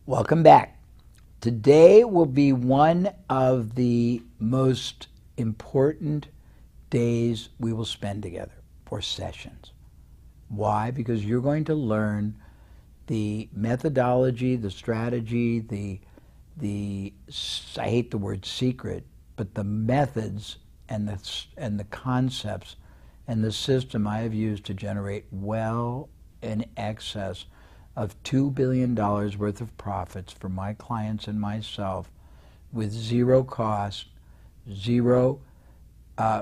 Welcome back. Today will be one of the most important days we will spend together for sessions. Why? Because you're going to learn the methodology, the strategy, the I hate the word secret, but the methods and the concepts and the system I have used to generate well in excess of $2 billion worth of profits for my clients and myself with zero cost, zero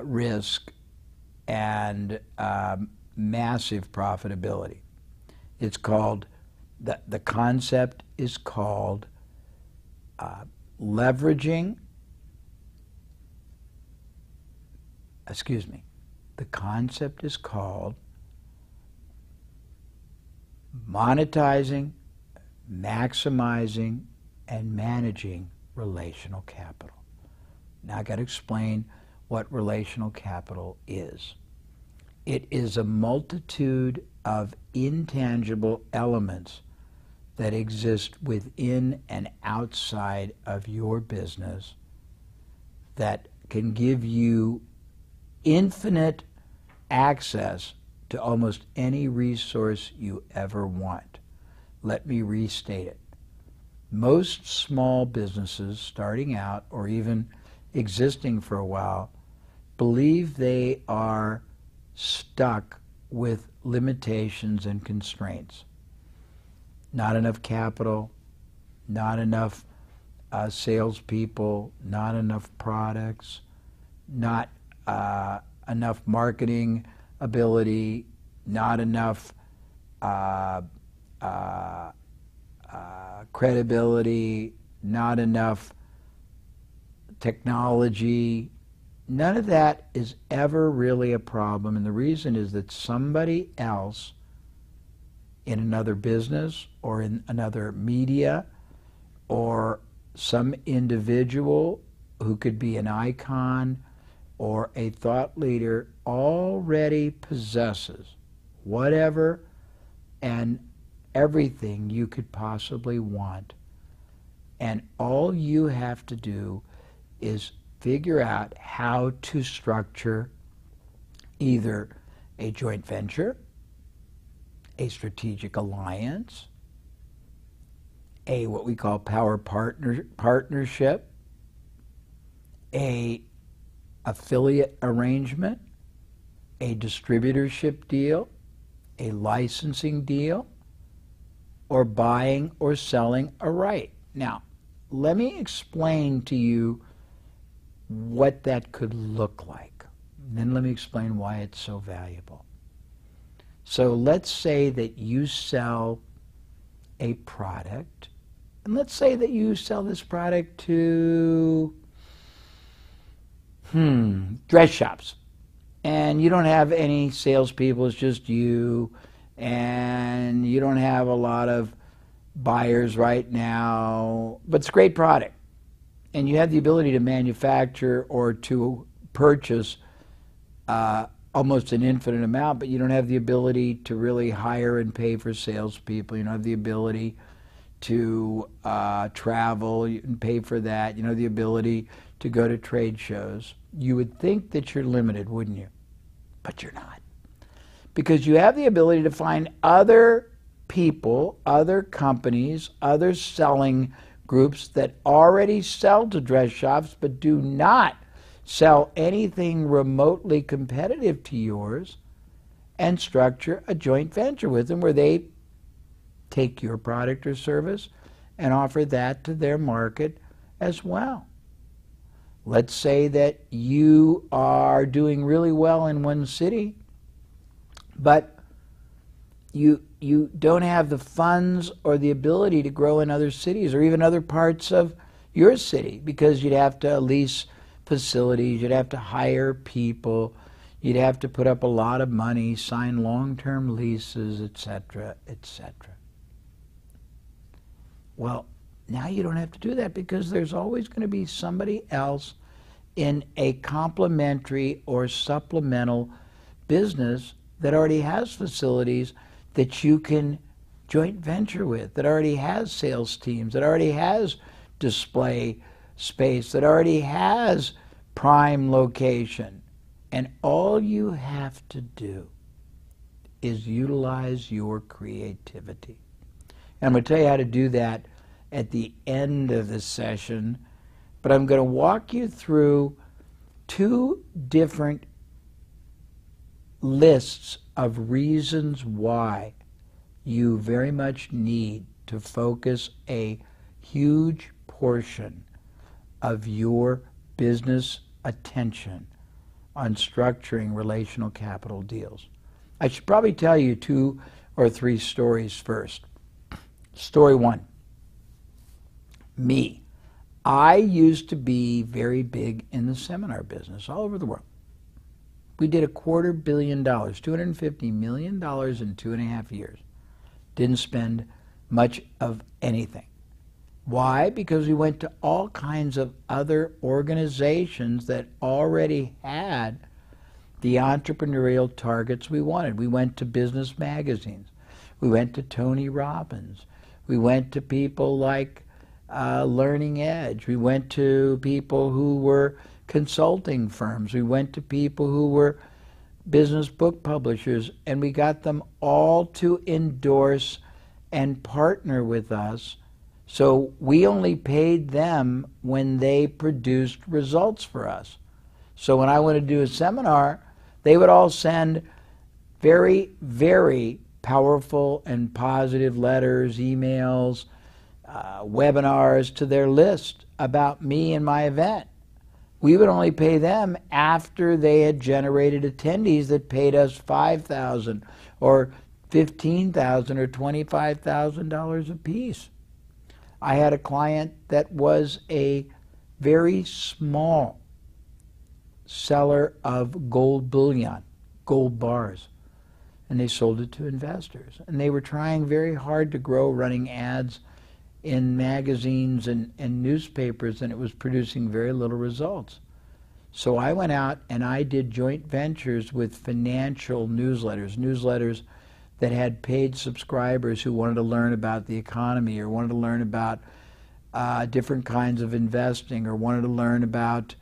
risk, and massive profitability. It's called, the concept is called the concept is called monetizing, maximizing, and managing relational capital. Now I got to explain what relational capital is. It is a multitude of intangible elements that exist within and outside of your business that can give you infinite access to almost any resource you ever want. Let me restate it. Most small businesses starting out or even existing for a while believe they are stuck with limitations and constraints. Not enough capital, not enough salespeople, not enough products, not enough marketing ability, not enough credibility, not enough technology. None of that is ever really a problem, and the reason is that somebody else in another business or in another media or some individual who could be an icon or a thought leader already possesses whatever and everything you could possibly want. And all you have to do is figure out how to structure either a joint venture, a strategic alliance, a what we call power partnership, a affiliate arrangement, a distributorship deal, a licensing deal, or buying or selling a right. Now, let me explain to you what that could look like. And then let me explain why it's so valuable. So let's say that you sell a product, and let's say that you sell this product to dress shops, and you don't have any salespeople, it's just you, and you don't have a lot of buyers right now, but it's a great product, and you have the ability to manufacture or to purchase almost an infinite amount, but you don't have the ability to really hire and pay for salespeople. You don't have the ability to travel and pay for that. You don't have the ability to go to trade shows. You would think that you're limited, wouldn't you? But you're not. Because you have the ability to find other people, other companies, other selling groups that already sell to dress shops but do not sell anything remotely competitive to yours, and structure a joint venture with them where they take your product or service and offer that to their market as well. Let's say that you are doing really well in one city, but you don't have the funds or the ability to grow in other cities or even other parts of your city, because you'd have to lease facilities, you'd have to hire people, you'd have to put up a lot of money, sign long-term leases, etc., etc. Well, now you don't have to do that, because there's always going to be somebody else in a complementary or supplemental business that already has facilities that you can joint venture with, that already has sales teams, that already has display space, that already has prime location. And all you have to do is utilize your creativity. And I'm going to tell you how to do that at the end of this session, but I'm going to walk you through 2 different lists of reasons why you very much need to focus a huge portion of your business attention on structuring relational capital deals. I should probably tell you 2 or 3 stories first. Story 1. Me. I used to be very big in the seminar business all over the world. We did $250 million, $250 million in 2.5 years. Didn't spend much of anything. Why? Because we went to all kinds of other organizations that already had the entrepreneurial targets we wanted. We went to business magazines. We went to Tony Robbins. We went to people like Learning Edge. We went to people who were consulting firms. We went to people who were business book publishers, and we got them all to endorse and partner with us. So we only paid them when they produced results for us. So when I wanted to do a seminar, they would all send very, very powerful and positive letters, emails, webinars to their list about me and my event. We would only pay them after they had generated attendees that paid us $5,000 or $15,000 or $25,000 a piece. I had a client that was a very small seller of gold bullion, gold bars, and they sold it to investors. And they were trying very hard to grow, running ads in magazines and newspapers, and it was producing very little results. So I went out and I did joint ventures with financial newsletters that had paid subscribers who wanted to learn about the economy or wanted to learn about different kinds of investing or wanted to learn about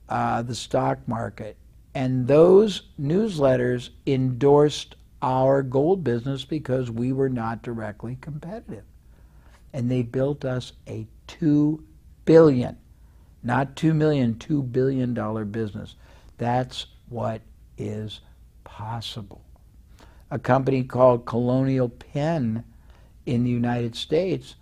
the stock market. And those newsletters endorsed our gold business because we were not directly competitive. And they built us a $2 billion, not $2 million, $2 billion business. That's what is possible. A company called Colonial Penn in the United States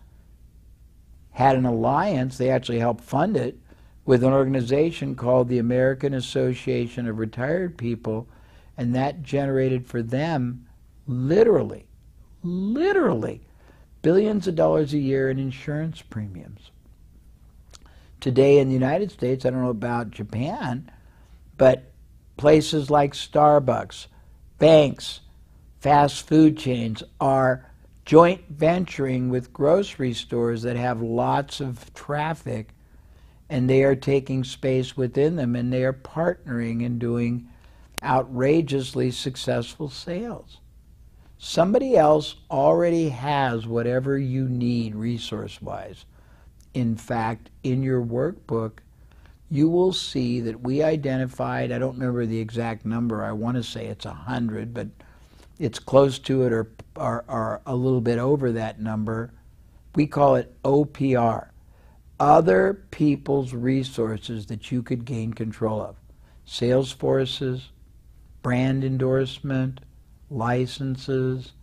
had an alliance, they actually helped fund it, with an organization called the American Association of Retired People, and that generated for them literally billions of dollars a year in insurance premiums. Today in the United States, I don't know about Japan, but places like Starbucks, banks, fast food chains are joint venturing with grocery stores that have lots of traffic, and they are taking space within them, and they are partnering and doing outrageously successful sales. Somebody else already has whatever you need resource-wise. In fact, in your workbook, you will see that we identified, I don't remember the exact number, I want to say it's 100, but it's close to it or a little bit over that number. We call it OPR, other people's resources that you could gain control of. Sales forces, brand endorsement, licenses,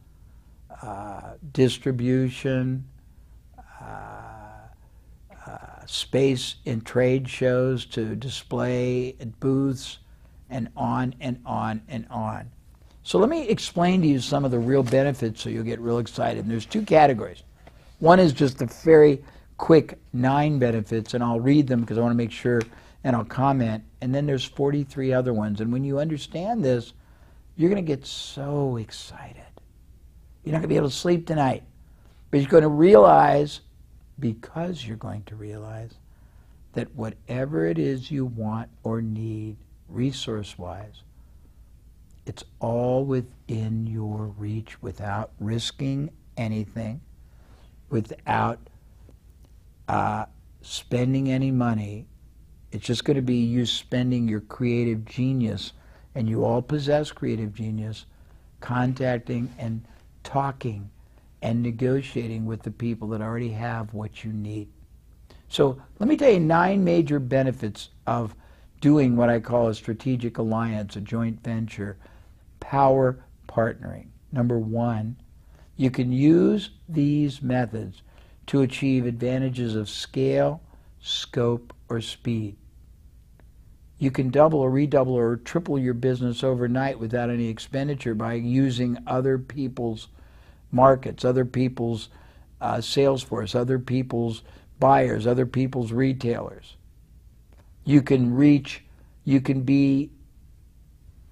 distribution, space in trade shows to display at booths, and on and on and on. So let me explain to you some of the real benefits so you'll get real excited. And there's 2 categories. One is just the very quick 9 benefits, and I'll read them because I want to make sure, and I'll comment. And then there's 43 other ones. And when you understand this, you're going to get so excited. You're not going to be able to sleep tonight. But you're going to realize, because you're going to realize, that whatever it is you want or need resource-wise, it's all within your reach without risking anything, without spending any money. It's just going to be you spending your creative genius, and you all possess creative genius, contacting and talking and negotiating with the people that already have what you need. So let me tell you 9 major benefits of doing what I call a strategic alliance, a joint venture, power partnering. Number 1, you can use these methods to achieve advantages of scale, scope, or speed. You can double or redouble or triple your business overnight without any expenditure by using other people's markets, other people's sales force, other people's buyers, other people's retailers. You can be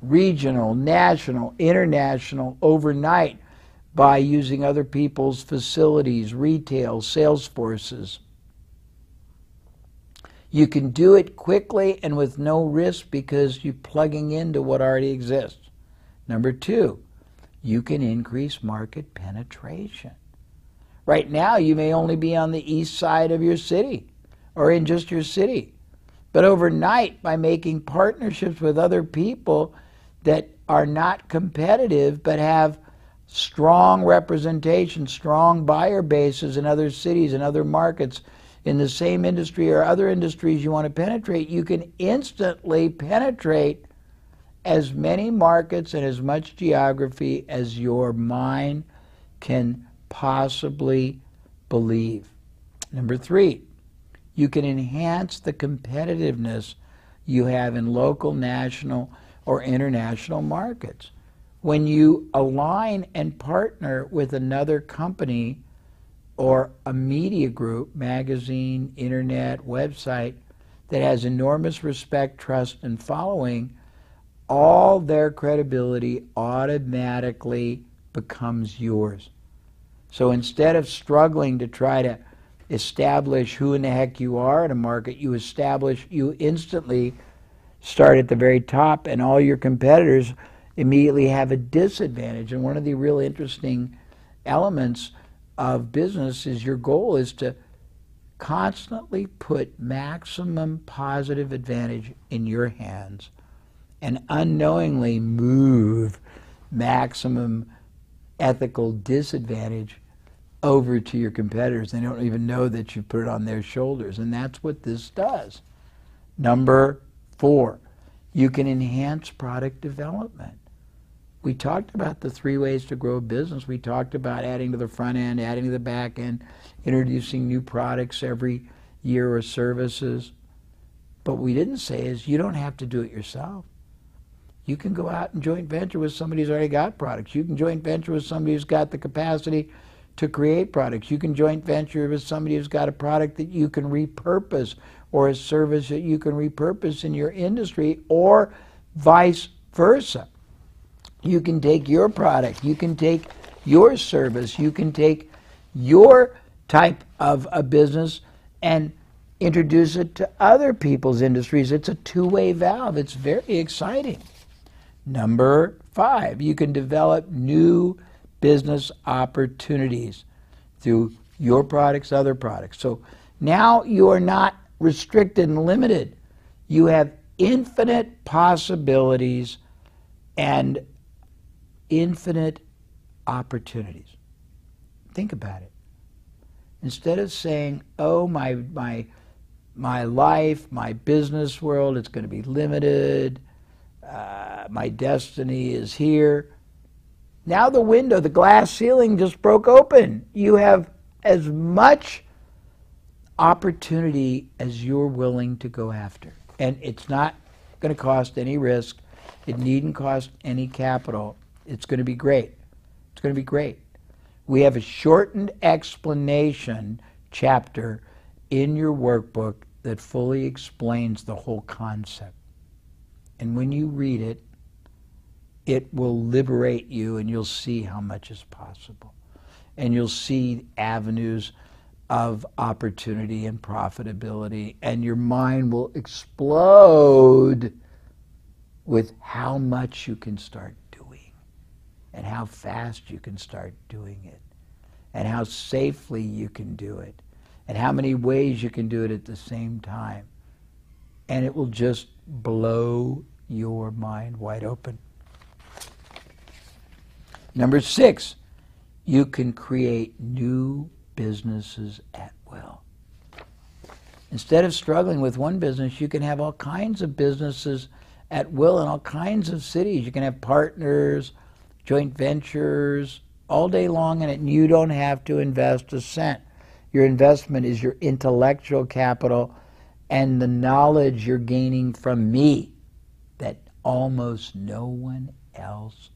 regional, national, international overnight by using other people's facilities, retail, sales forces. You can do it quickly and with no risk because you're plugging into what already exists. Number 2, you can increase market penetration. Right now, you may only be on the east side of your city or in just your city. But overnight, by making partnerships with other people that are not competitive but have strong representation, strong buyer bases in other cities and other markets in the same industry or other industries you want to penetrate, you can instantly penetrate as many markets and as much geography as your mind can possibly believe. Number 3, you can enhance the competitiveness you have in local, national, or international markets. When you align and partner with another company or a media group, magazine, internet, website, that has enormous respect, trust, and following, all their credibility automatically becomes yours. So instead of struggling to try to establish who in the heck you are in a market, you instantly start at the very top, and all your competitors immediately have a disadvantage. And one of the real interesting elements of business is your goal is to constantly put maximum positive advantage in your hands and unknowingly move maximum ethical disadvantage over to your competitors. They don't even know that you put it on their shoulders, and that's what this does. Number 4, you can enhance product development. We talked about the 3 ways to grow a business. We talked about adding to the front end, adding to the back end, introducing new products every year or services. But what we didn't say is you don't have to do it yourself. You can go out and joint venture with somebody who's already got products. You can joint venture with somebody who's got the capacity to create products. You can joint venture with somebody who's got a product that you can repurpose or a service that you can repurpose in your industry, or vice versa. You can take your product, you can take your service, you can take your type of a business and introduce it to other people's industries. It's a 2-way valve. It's very exciting. Number 5, you can develop new business opportunities through your products, other products. So now you are not restricted and limited. You have infinite possibilities and infinite opportunities. Think about it. Instead of saying, oh, my life, my business world, it's going to be limited, my destiny is here. Now the window, the glass ceiling just broke open. You have as much opportunity as you're willing to go after. And it's not going to cost any risk. It needn't cost any capital. It's going to be great. It's going to be great. We have a shortened explanation chapter in your workbook that fully explains the whole concept. And when you read it, it will liberate you, and you'll see how much is possible. And you'll see avenues of opportunity and profitability, and your mind will explode with how much you can start doing and how fast you can start doing it. and how safely you can do it and how many ways you can do it at the same time. And it will just blow your mind wide open. Number 6, you can create new businesses at will. Instead of struggling with one business, you can have all kinds of businesses at will in all kinds of cities. You can have partners, joint ventures, all day long in it, and you don't have to invest a cent. Your investment is your intellectual capital and the knowledge you're gaining from me that almost no one else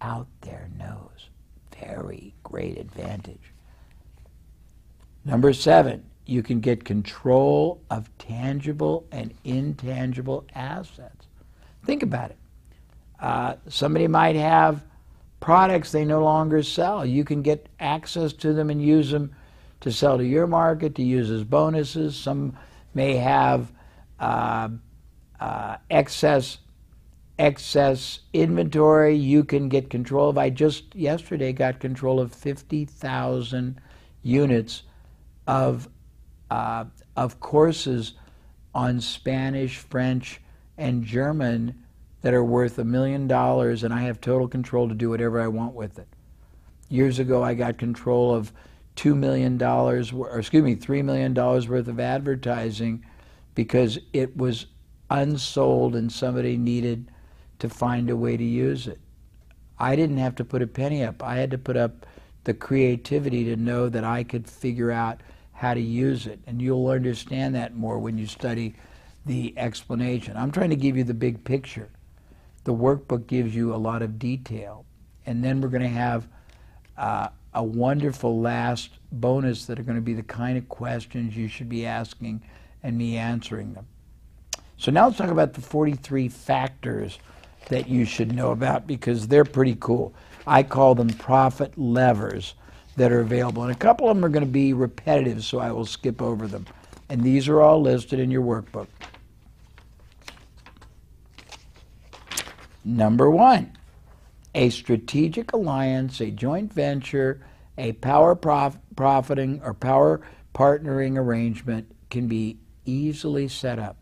out there knows. Very great advantage. Number 7, you can get control of tangible and intangible assets. Think about it. Somebody might have products they no longer sell. You can get access to them and use them to sell to your market, to use as bonuses. Some may have excess inventory you can get control of. I just yesterday got control of 50,000 units of courses on Spanish, French, and German that are worth $1 million, and I have total control to do whatever I want with it. Years ago, I got control of $3 million worth of advertising because it was unsold and somebody needed to find a way to use it. I didn't have to put a penny up. I had to put up the creativity to know that I could figure out how to use it. And you'll understand that more when you study the explanation. I'm trying to give you the big picture. The workbook gives you a lot of detail. And then we're going to have a wonderful last bonus that are going to be the kind of questions you should be asking and me answering them. So now let's talk about the 43 factors that you should know about because they're pretty cool. I call them profit levers that are available. And a couple of them are going to be repetitive, so I will skip over them. And these are all listed in your workbook. Number 1, a strategic alliance, a joint venture, a power profiting or power partnering arrangement can be easily set up.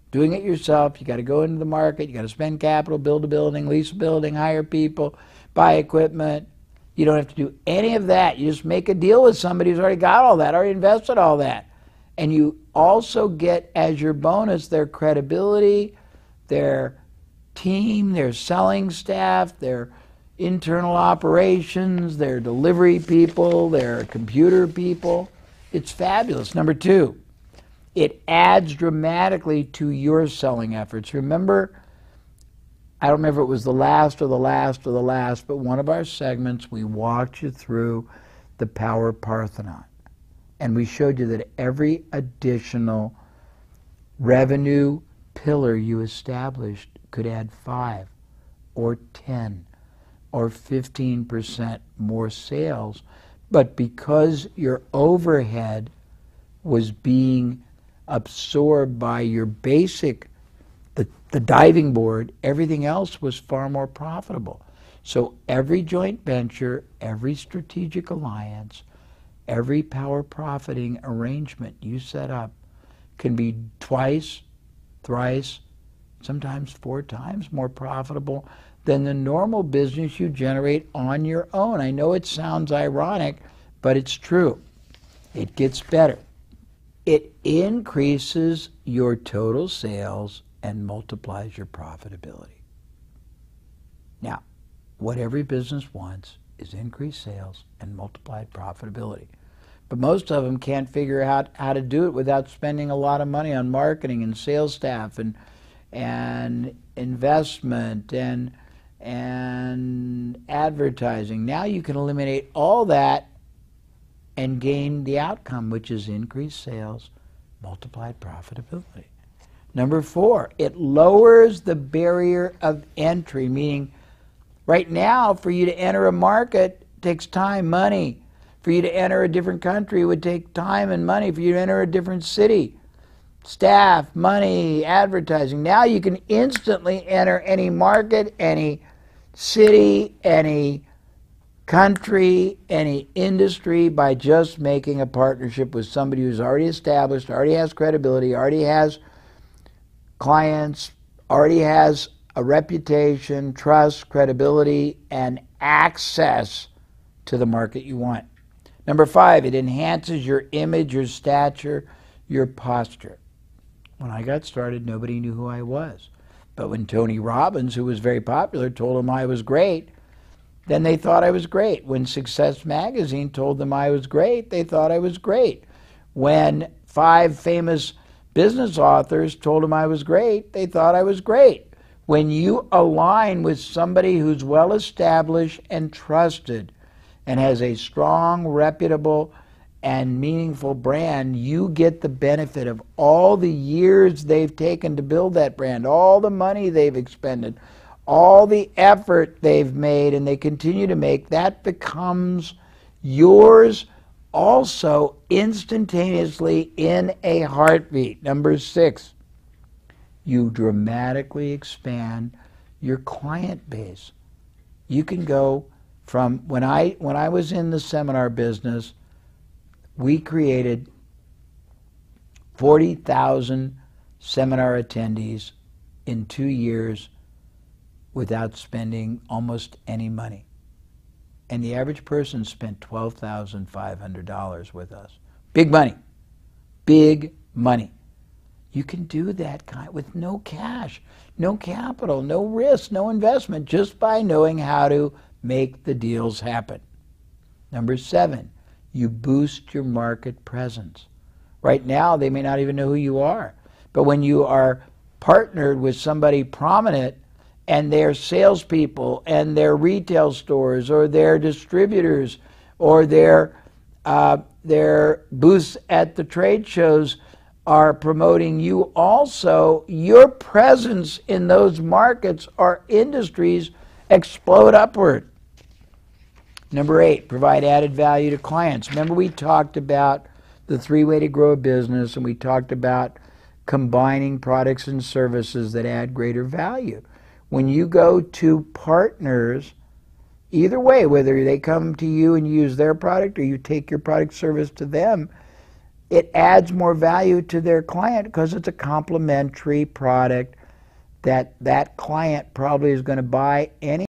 Doing it yourself, you got to go into the market, you got to spend capital, build a building, lease a building, hire people, buy equipment. You don't have to do any of that. You just make a deal with somebody who's already got all that, already invested all that. And you also get as your bonus their credibility, their team, their selling staff, their internal operations, their delivery people, their computer people. It's fabulous. Number 2, it adds dramatically to your selling efforts. Remember, I don't remember if it was the last, but one of our segments we walked you through the Power Parthenon. And we showed you that every additional revenue pillar you established could add 5 or 10 or 15% more sales. But because your overhead was being absorbed by your basic, the diving board, everything else was far more profitable. So every joint venture, every strategic alliance, every power profiting arrangement you set up can be twice, thrice, sometimes 4 times more profitable than the normal business you generate on your own. I know it sounds ironic, but it's true. It gets better. It increases your total sales and multiplies your profitability. Now, what every business wants is increased sales and multiplied profitability. But most of them can't figure out how to do it without spending a lot of money on marketing and sales staff and investment and advertising. Now you can eliminate all that and gain the outcome, which is increased sales, multiplied profitability. Number 4, it lowers the barrier of entry, meaning right now for you to enter a market takes time, money. For you to enter a different country would take time and money. For you to enter a different city, staff, money, advertising. Now you can instantly enter any market, any city, any country, any industry by just making a partnership with somebody who's already established, already has credibility, already has clients, already has a reputation, trust, credibility, and access to the market you want. Number 5, it enhances your image, your stature, your posture. When I got started, nobody knew who I was. But when Tony Robbins, who was very popular, told them I was great, then they thought I was great. When Success Magazine told them I was great, they thought I was great. When 5 famous business authors told them I was great, they thought I was great. When you align with somebody who's well established and trusted and has a strong, reputable, and meaningful brand, you get the benefit of all the years they've taken to build that brand, all the money they've expended, all the effort they've made and they continue to make. That becomes yours also instantaneously in a heartbeat. Number 6, you dramatically expand your client base. You can go from, when I was in the seminar business, we created 40,000 seminar attendees in 2 years without spending almost any money. And the average person spent $12,500 with us. Big money. Big money. You can do that kind with no cash, no capital, no risk, no investment, just by knowing how to make the deals happen. Number 7, you boost your market presence. Right now, they may not even know who you are. But when you are partnered with somebody prominent and their salespeople and their retail stores or their distributors or their booths at the trade shows are promoting you also, your presence in those markets or industries explode upward. Number 8, provide added value to clients. Remember we talked about the 3-way to grow a business, and we talked about combining products and services that add greater value. When you go to partners, either way, whether they come to you and you use their product or you take your product service to them, it adds more value to their client because it's a complementary product that that client probably is going to buy anyway.